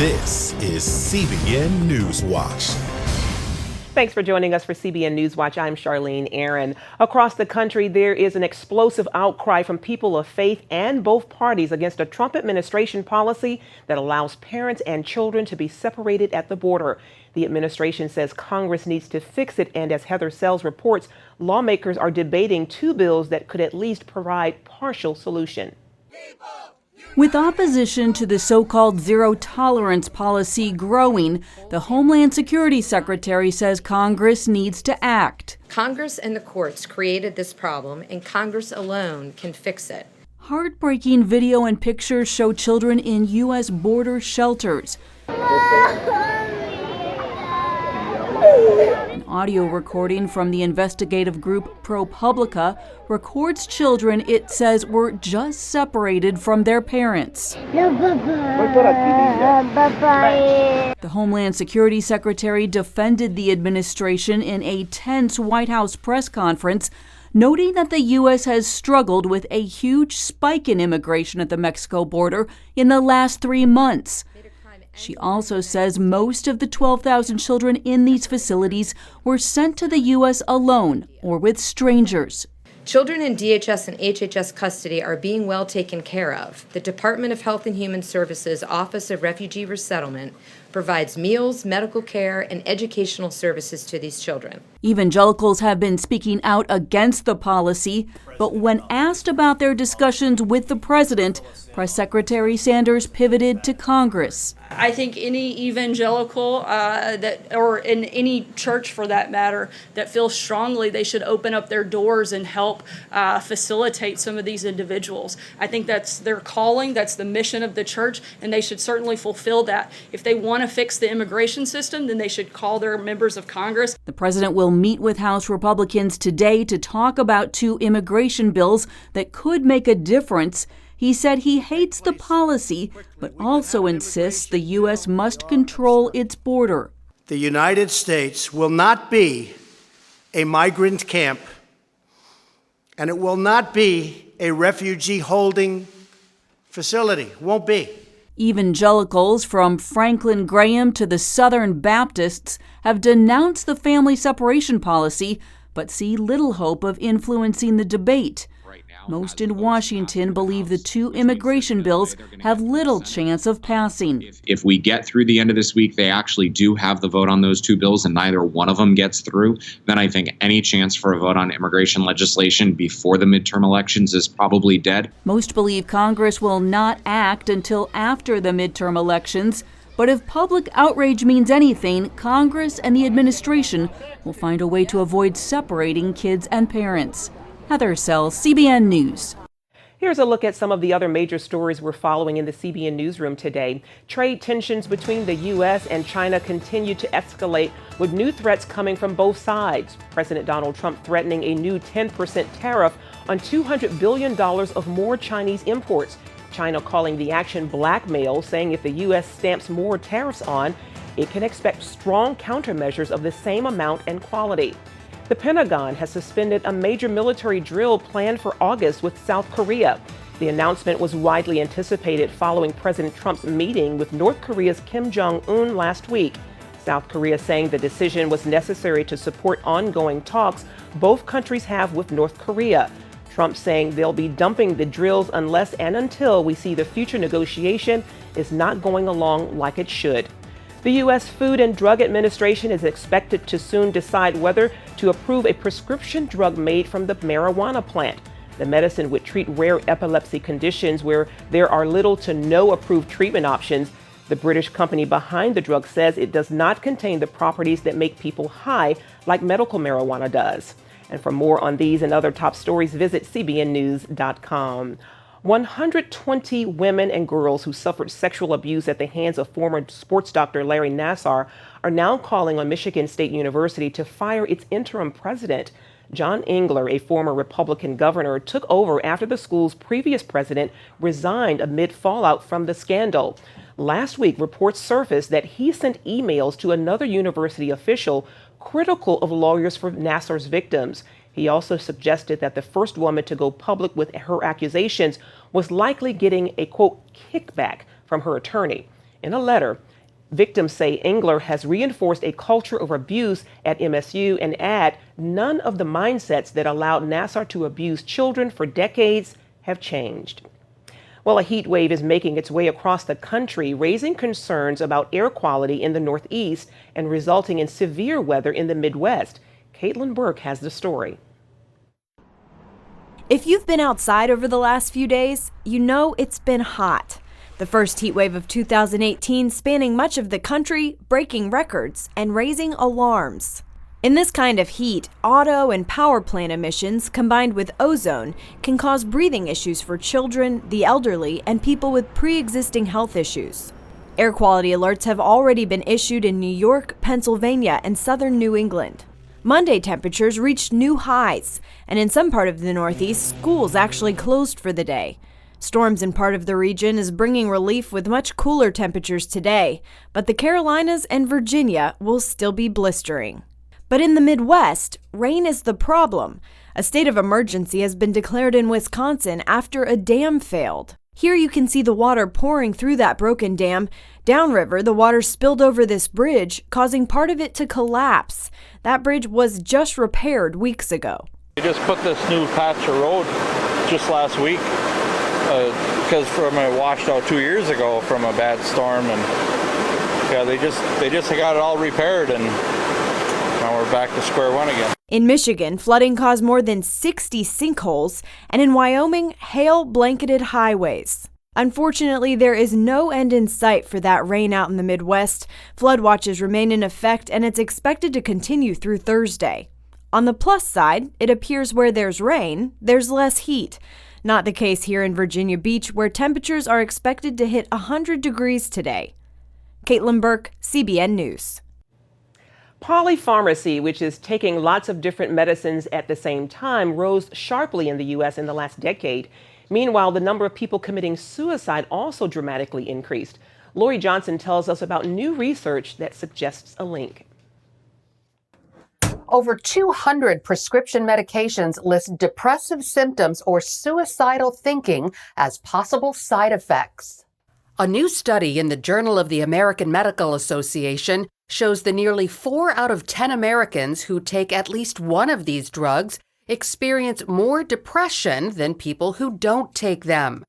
This is CBN NewsWatch. Thanks for joining us for CBN NewsWatch. I'm Charlene Aaron. Across the country, there is an explosive outcry from people of faith and both parties against a Trump administration policy that allows parents and children to be separated at the border. The administration says Congress needs to fix it, and as Heather Sells reports, lawmakers are debating two bills that could at least provide partial solution. With opposition to the so-called zero-tolerance policy growing, the Homeland Security Secretary says Congress needs to act. Congress and the courts created this problem, and Congress alone can fix it. Heartbreaking video and pictures show children in U.S. border shelters. An audio recording from the investigative group ProPublica records children it says were just separated from their parents. The Homeland Security Secretary defended the administration in a tense White House press conference, noting that the U.S. has struggled with a huge spike in immigration at the Mexico border in the last 3 months. She also says most of the 12,000 children in these facilities were sent to the U.S. alone or with strangers. Children in DHS and HHS custody are being well taken care of. The Department of Health and Human Services Office of Refugee Resettlement provides meals, medical care, and educational services to these children. Evangelicals have been speaking out against the policy, but when asked about their discussions with the president, Press Secretary Sanders pivoted to Congress. I think any evangelical or in any church for that matter that feels strongly they should open up their doors and help facilitate some of these individuals. I think that's their calling, that's the mission of the church, and they should certainly fulfill that. If they want to fix the immigration system, then they should call their members of Congress. The president will meet with House Republicans today to talk about two immigration bills that could make a difference. He said he hates the policy, but also insists the U.S. must control its border. The United States will not be a migrant camp, and it will not be a refugee holding facility. Won't be. Evangelicals, from Franklin Graham to the Southern Baptists, have denounced the family separation policy, but see little hope of influencing the debate. Most in Washington believe the two immigration bills have little chance of passing. If we get through the end of this week, they actually do have the vote on those two bills, and neither one of them gets through, then I think any chance for a vote on immigration legislation before the midterm elections is probably dead. Most believe Congress will not act until after the midterm elections. But if public outrage means anything, Congress and the administration will find a way to avoid separating kids and parents. Heather Sells, CBN News. Here's a look at some of the other major stories we're following in the CBN newsroom today. Trade tensions between the U.S. and China continue to escalate, with new threats coming from both sides. President Donald Trump threatening a new 10% tariff on $200 billion of more Chinese imports. China calling the action blackmail, saying if the U.S. stamps more tariffs on, it can expect strong countermeasures of the same amount and quality. The Pentagon has suspended a major military drill planned for August with South Korea. The announcement was widely anticipated following President Trump's meeting with North Korea's Kim Jong-un last week. South Korea saying the decision was necessary to support ongoing talks both countries have with North Korea. Trump saying they'll be dumping the drills unless and until we see the future negotiation is not going along like it should. The U.S. Food and Drug Administration is expected to soon decide whether to approve a prescription drug made from the marijuana plant. The medicine would treat rare epilepsy conditions where there are little to no approved treatment options. The British company behind the drug says it does not contain the properties that make people high like medical marijuana does. And for more on these and other top stories, visit cbnnews.com. 120 women and girls who suffered sexual abuse at the hands of former sports doctor Larry Nassar are now calling on Michigan State University to fire its interim president. John Engler, a former Republican governor, took over after the school's previous president resigned amid fallout from the scandal. Last week, reports surfaced that he sent emails to another university official critical of lawyers for Nassar's victims. He also suggested that the first woman to go public with her accusations was likely getting a, quote, kickback from her attorney. In a letter, Victims say Engler has reinforced a culture of abuse at MSU and add none of the mindsets that allowed Nassar to abuse children for decades have changed. Well, a heat wave is making its way across the country, raising concerns about air quality in the Northeast and resulting in severe weather in the Midwest. Caitlin Burke has the story. If you've been outside over the last few days, you know it's been hot. The first heat wave of 2018 spanning much of the country, breaking records and raising alarms. In this kind of heat, auto and power plant emissions combined with ozone can cause breathing issues for children, the elderly, and people with pre-existing health issues. Air quality alerts have already been issued in New York, Pennsylvania, and southern New England. Monday temperatures reached new highs, and in some part of the Northeast, schools actually closed for the day. Storms in part of the region is bringing relief with much cooler temperatures today, but the Carolinas and Virginia will still be blistering. But in the Midwest, rain is the problem. A state of emergency has been declared in Wisconsin after a dam failed. Here you can see the water pouring through that broken dam. Downriver, the water spilled over this bridge, causing part of it to collapse. That bridge was just repaired weeks ago. They just put this new patch of road just last week because it washed out 2 years ago from a bad storm, and yeah, they just got it all repaired, and now we're back to square one again. In Michigan, flooding caused more than 60 sinkholes, and in Wyoming, hail blanketed highways. Unfortunately, there is no end in sight for that rain out in the Midwest. Flood watches remain in effect, and it's expected to continue through Thursday. On the plus side, it appears where there's rain, there's less heat. Not the case here in Virginia Beach, where temperatures are expected to hit 100 degrees today. Caitlin Burke, CBN News. Polypharmacy, which is taking lots of different medicines at the same time, rose sharply in the U.S. in the last decade. Meanwhile, the number of people committing suicide also dramatically increased. Lori Johnson tells us about new research that suggests a link. Over 200 prescription medications list depressive symptoms or suicidal thinking as possible side effects. A new study in the Journal of the American Medical Association shows that nearly 4 out of 10 Americans who take at least one of these drugs experience more depression than people who don't take them.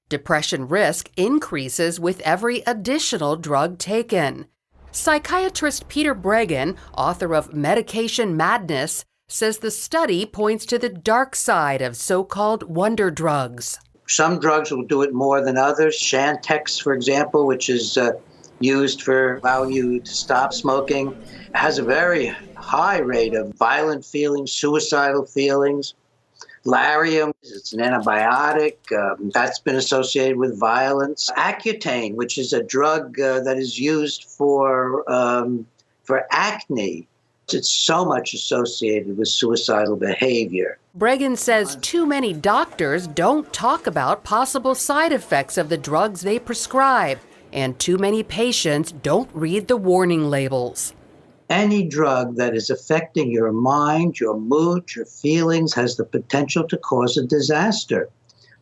Depression risk increases with every additional drug taken. Psychiatrist Peter Breggin, author of Medication Madness, says the study points to the dark side of so-called wonder drugs. Some drugs will do it more than others. Chantix, for example, which is used for allowing you to stop smoking, has a very high rate of violent feelings, suicidal feelings. Lariam, it's an antibiotic that's been associated with violence. Accutane, which is a drug that is used for acne, it's so much associated with suicidal behavior. Breggin says too many doctors don't talk about possible side effects of the drugs they prescribe, and too many patients don't read the warning labels. Any drug that is affecting your mind, your mood, your feelings has the potential to cause a disaster.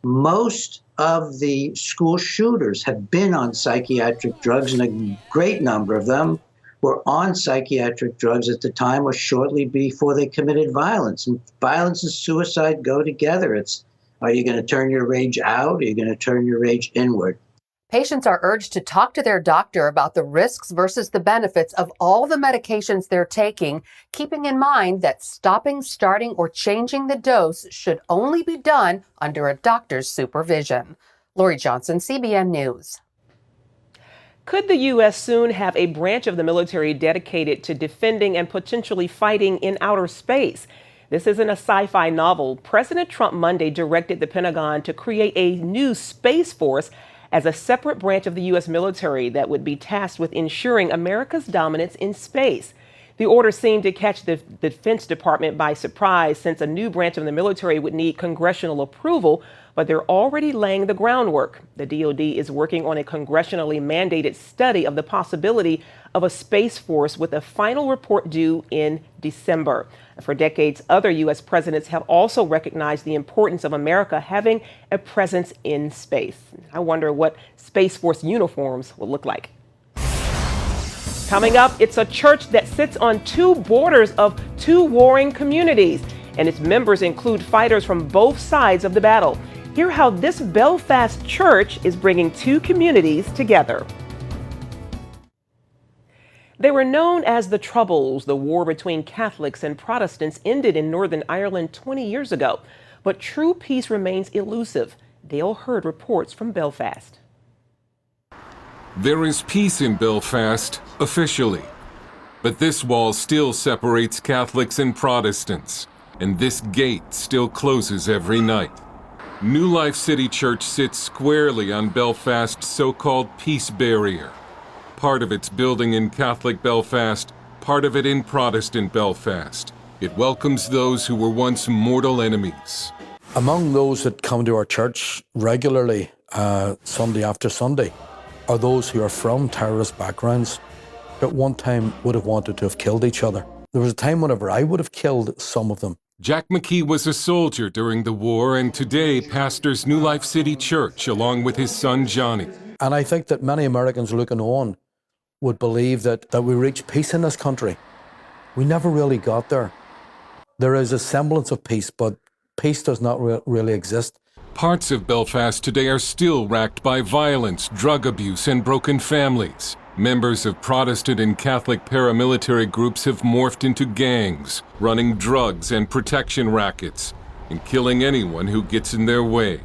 Most of the school shooters have been on psychiatric drugs, and a great number of them were on psychiatric drugs at the time or shortly before they committed violence. And violence and suicide go together. Are you going to turn your rage out? Or are you going to turn your rage inward? Patients are urged to talk to their doctor about the risks versus the benefits of all the medications they're taking, keeping in mind that stopping, starting, or changing the dose should only be done under a doctor's supervision. Lori Johnson, CBN News. Could the U.S. soon have a branch of the military dedicated to defending and potentially fighting in outer space? This isn't a sci-fi novel. President Trump Monday directed the Pentagon to create a new Space Force as a separate branch of the U.S. military that would be tasked with ensuring America's dominance in space. The order seemed to catch the Defense Department by surprise, since a new branch of the military would need congressional approval, but they're already laying the groundwork. The DoD is working on a congressionally mandated study of the possibility of a Space Force, with a final report due in December. For decades, other U.S. presidents have also recognized the importance of America having a presence in space. I wonder what Space Force uniforms will look like. Coming up, it's a church that sits on two borders of two warring communities, and its members include fighters from both sides of the battle. Hear how this Belfast church is bringing two communities together. They were known as the Troubles. The war between Catholics and Protestants ended in Northern Ireland 20 years ago, but true peace remains elusive. Dale Hurd reports from Belfast. There is peace in Belfast, officially. But this wall still separates Catholics and Protestants, and this gate still closes every night. New Life City Church sits squarely on Belfast's so-called peace barrier. Part of its building in Catholic Belfast, part of it in Protestant Belfast. It welcomes those who were once mortal enemies. Among those that come to our church regularly, Sunday after Sunday, are those who are from terrorist backgrounds that one time would have wanted to have killed each other. There was a time whenever I would have killed some of them. Jack McKee was a soldier during the war and today pastors New Life City Church along with his son Johnny. And I think that many Americans looking on would believe that we reached peace in this country. We never really got there. There is a semblance of peace, but peace does not really exist. Parts of Belfast today are still racked by violence, drug abuse, and broken families. Members of Protestant and Catholic paramilitary groups have morphed into gangs, running drugs and protection rackets, and killing anyone who gets in their way.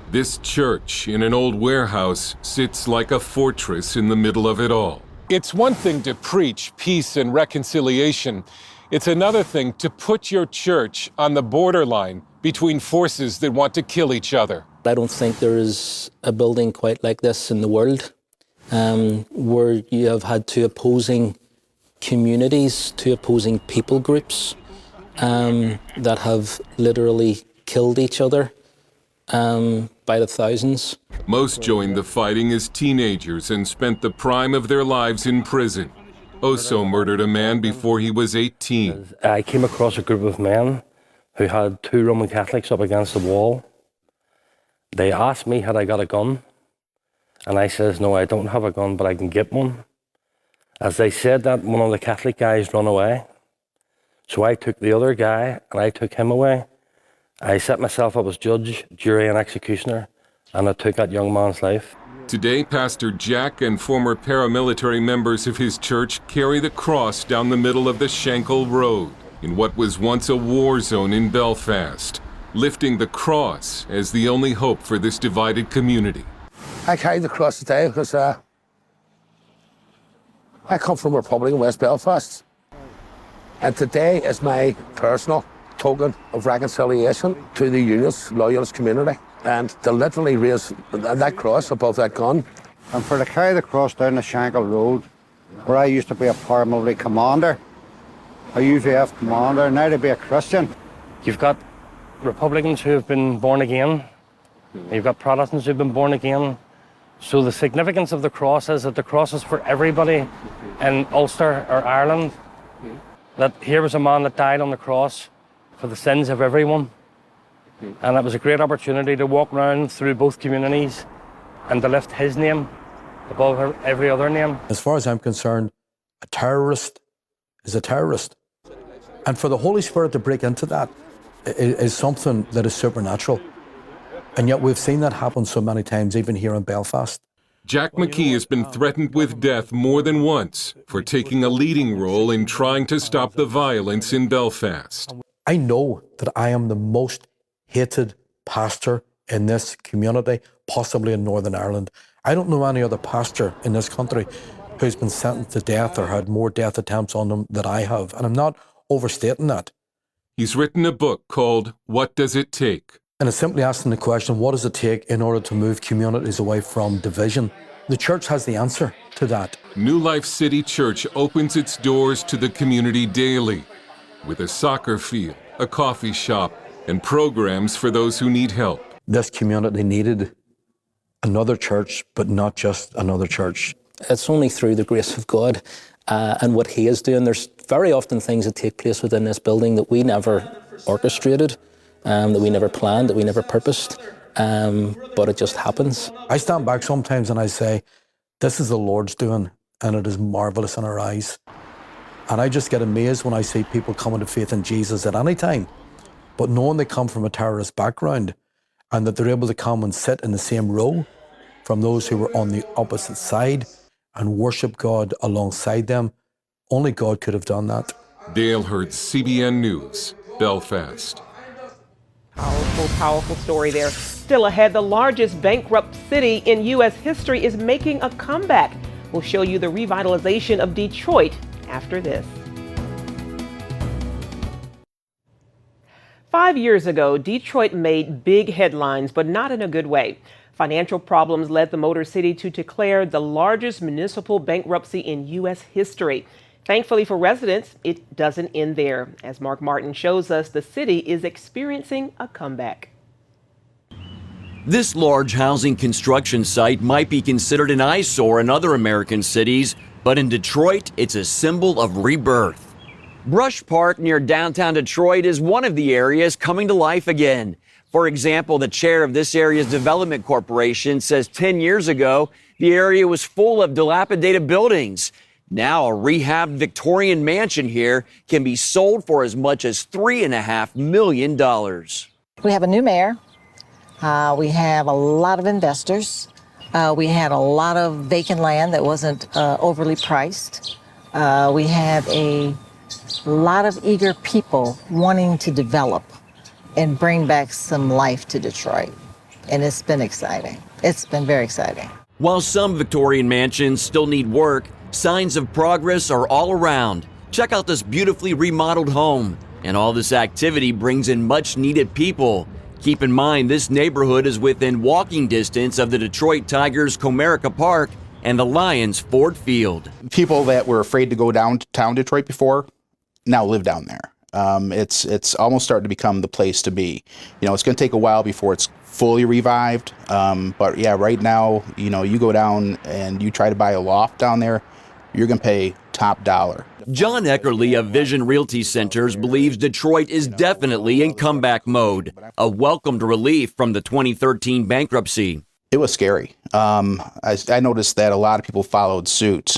This church in an old warehouse sits like a fortress in the middle of it all. It's one thing to preach peace and reconciliation. It's another thing to put your church on the borderline between forces that want to kill each other. I don't think there is a building quite like this in the world, where you have had two opposing communities, two opposing people groups that have literally killed each other by the thousands. Most joined the fighting as teenagers and spent the prime of their lives in prison. Oso murdered a man before he was 18. I came across a group of men who had two Roman Catholics up against the wall. They asked me had I got a gun, and I says, no, I don't have a gun, but I can get one. As they said that, one of the Catholic guys ran away. So I took the other guy, and I took him away. I set myself up as judge, jury, and executioner, and I took that young man's life. Today, Pastor Jack and former paramilitary members of his church carry the cross down the middle of the Shankill Road in what was once a war zone in Belfast, lifting the cross as the only hope for this divided community. I carry the cross today because I come from a republic in West Belfast, and today is my personal token of reconciliation to the Unionist Loyalist community, and to literally raise that cross above that gun. And for to carry the cross down the Shankill Road, where I used to be a paramilitary commander, a UVF commander, now to be a Christian. You've got Republicans who have been born again. You've got Protestants who've been born again. So the significance of the cross is that the cross is for everybody in Ulster or Ireland. That here was a man that died on the cross for the sins of everyone. And it was a great opportunity to walk around through both communities and to lift his name above every other name. As far as I'm concerned, a terrorist is a terrorist. And for the Holy Spirit to break into that is something that is supernatural. And yet we've seen that happen so many times, even here in Belfast. Jack McKee has been threatened with death more than once for taking a leading role in trying to stop the violence in Belfast. I know that I am the most hated pastor in this community, possibly in Northern Ireland. I don't know any other pastor in this country who's been sentenced to death or had more death attempts on them than I have. And I'm not overstating that. He's written a book called What Does It Take? And it's simply asking the question, what does it take in order to move communities away from division? The church has the answer to that. New Life City Church opens its doors to the community daily with a soccer field, a coffee shop, and programs for those who need help. This community needed another church, but not just another church. It's only through the grace of God and what He is doing. There's very often things that take place within this building that we never orchestrated, that we never planned, that we never purposed, but it just happens. I stand back sometimes and I say, this is the Lord's doing. and it is marvelous in our eyes. And I just get amazed when I see people coming to faith in Jesus at any time, but knowing they come from a terrorist background and that they're able to come and sit in the same row from those who were on the opposite side and worship God alongside them. Only God could have done that. Dale Hurd, CBN News, Belfast. Powerful story there. Still ahead, the largest bankrupt city in U.S. history is making a comeback. We'll show you the revitalization of Detroit after this. 5 years ago, Detroit made big headlines, but not in a good way. Financial problems led the Motor City to declare the largest municipal bankruptcy in U.S. history. Thankfully for residents, it doesn't end there. As Mark Martin shows us, the city is experiencing a comeback. This large housing construction site might be considered an eyesore in other American cities, but in Detroit, it's a symbol of rebirth. Brush Park near downtown Detroit is one of the areas coming to life again. For example, the chair of this area's development corporation says 10 years ago, the area was full of dilapidated buildings. Now, a rehabbed Victorian mansion here can be sold for as much as $3.5 million. We have a new mayor. We have a lot of investors. We had a lot of vacant land that wasn't overly priced. We have a lot of eager people wanting to develop and bring back some life to Detroit. And it's been exciting. It's been very exciting. While some Victorian mansions still need work, signs of progress are all around. Check out this beautifully remodeled home. And all this activity brings in much needed people. Keep in mind, this neighborhood is within walking distance of the Detroit Tigers Comerica Park and the Lions Ford Field. People that were afraid to go downtown Detroit before now live down there. It's almost starting to become the place to be. You know, it's going to take a while before it's fully revived. But yeah, right now, you know, you go down and you try to buy a loft down there, you're going to pay top dollar. John Eckerly of Vision Realty Centers believes Detroit is definitely in comeback mode, a welcomed relief from the 2013 bankruptcy. It was scary. I noticed that a lot of people followed suit.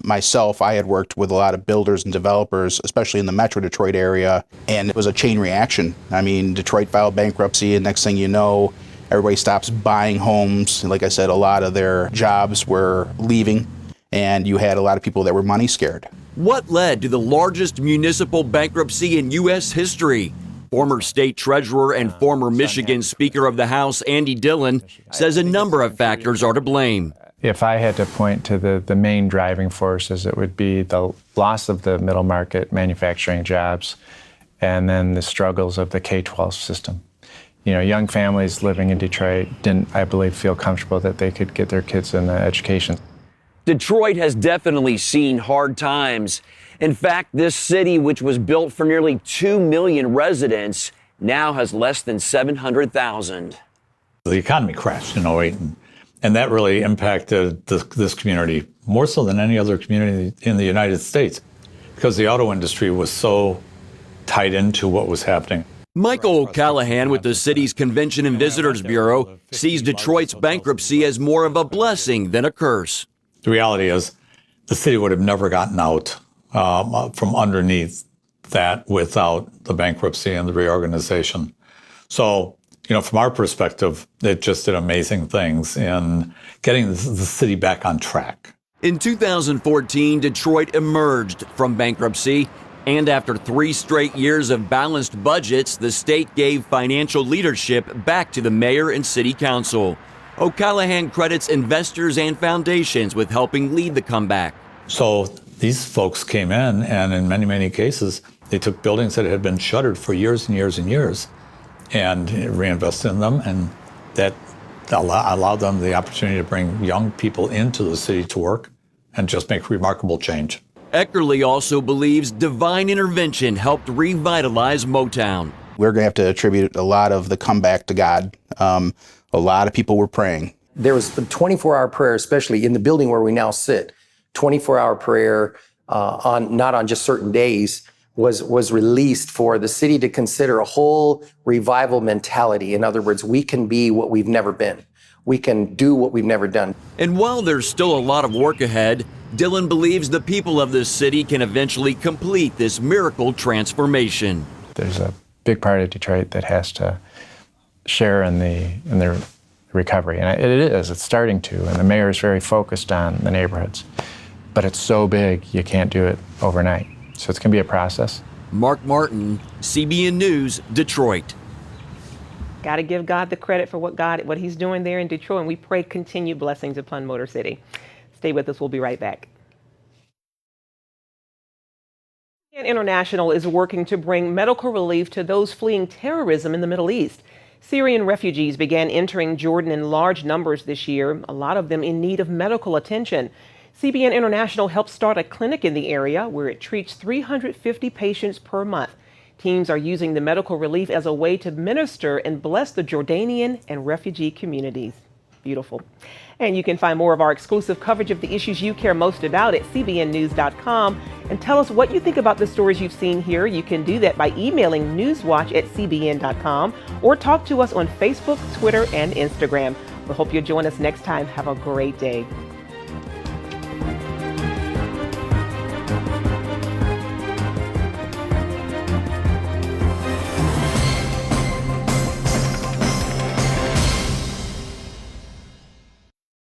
Myself, I had worked with a lot of builders and developers, especially in the Metro Detroit area, and it was a chain reaction. I mean, Detroit filed bankruptcy, and next thing you know, everybody stops buying homes. And like I said, a lot of their jobs were leaving, and you had a lot of people that were money scared. What led to the largest municipal bankruptcy in U.S. history? Former state treasurer and former Michigan Speaker of the House, Andy Dillon, says a number of factors are to blame. If I had to point to the main driving forces, it would be the loss of the middle market manufacturing jobs and then the struggles of the K-12 system. You know, young families living in Detroit didn't, I believe, feel comfortable that they could get their kids in education. Detroit has definitely seen hard times. In fact, this city, which was built for nearly 2 million residents, now has less than 700,000. The economy crashed in 2008, and that really impacted this community more so than any other community in the United States because the auto industry was so tied into what was happening. Michael O'Callahan with the city's Convention and Visitors Bureau sees Detroit's bankruptcy as more of a blessing than a curse. The reality is the city would have never gotten out from underneath that without the bankruptcy and the reorganization. So, you know, from our perspective, it just did amazing things in getting the city back on track. In 2014, Detroit emerged from bankruptcy, and after 3 straight years of balanced budgets, the state gave financial leadership back to the mayor and city council. O'Callahan credits investors and foundations with helping lead the comeback. So these folks came in, and in many, many cases, they took buildings that had been shuttered for years and years and years and reinvested in them, and that allowed them the opportunity to bring young people into the city to work and just make remarkable change. Eckerly also believes divine intervention helped revitalize Motown. We're going to have to attribute a lot of the comeback to God. A lot of people were praying. There was a 24-hour prayer, especially in the building where we now sit. 24-hour prayer not on just certain days was released for the city to consider a whole revival mentality. In other words, we can be what we've never been. We can do what we've never done. And while there's still a lot of work ahead, Dylan believes the people of this city can eventually complete this miracle transformation. There's a big part of Detroit that has to share in the recovery, and it's starting to, and the mayor is very focused on the neighborhoods. But it's so big, you can't do it overnight. So it's going to be a process. Mark Martin, CBN News, Detroit. Got to give God the credit for what he's doing there in Detroit, and we pray continued blessings upon Motor City. Stay with us. We'll be right back. CBN International is working to bring medical relief to those fleeing terrorism in the Middle East. Syrian refugees began entering Jordan in large numbers this year, a lot of them in need of medical attention. CBN International helped start a clinic in the area where it treats 350 patients per month. Teams are using the medical relief as a way to minister and bless the Jordanian and refugee communities. Beautiful. And you can find more of our exclusive coverage of the issues you care most about at cbnnews.com. And tell us what you think about the stories you've seen here. You can do that by emailing newswatch@cbn.com or talk to us on Facebook, Twitter, and Instagram. We hope you'll join us next time. Have a great day.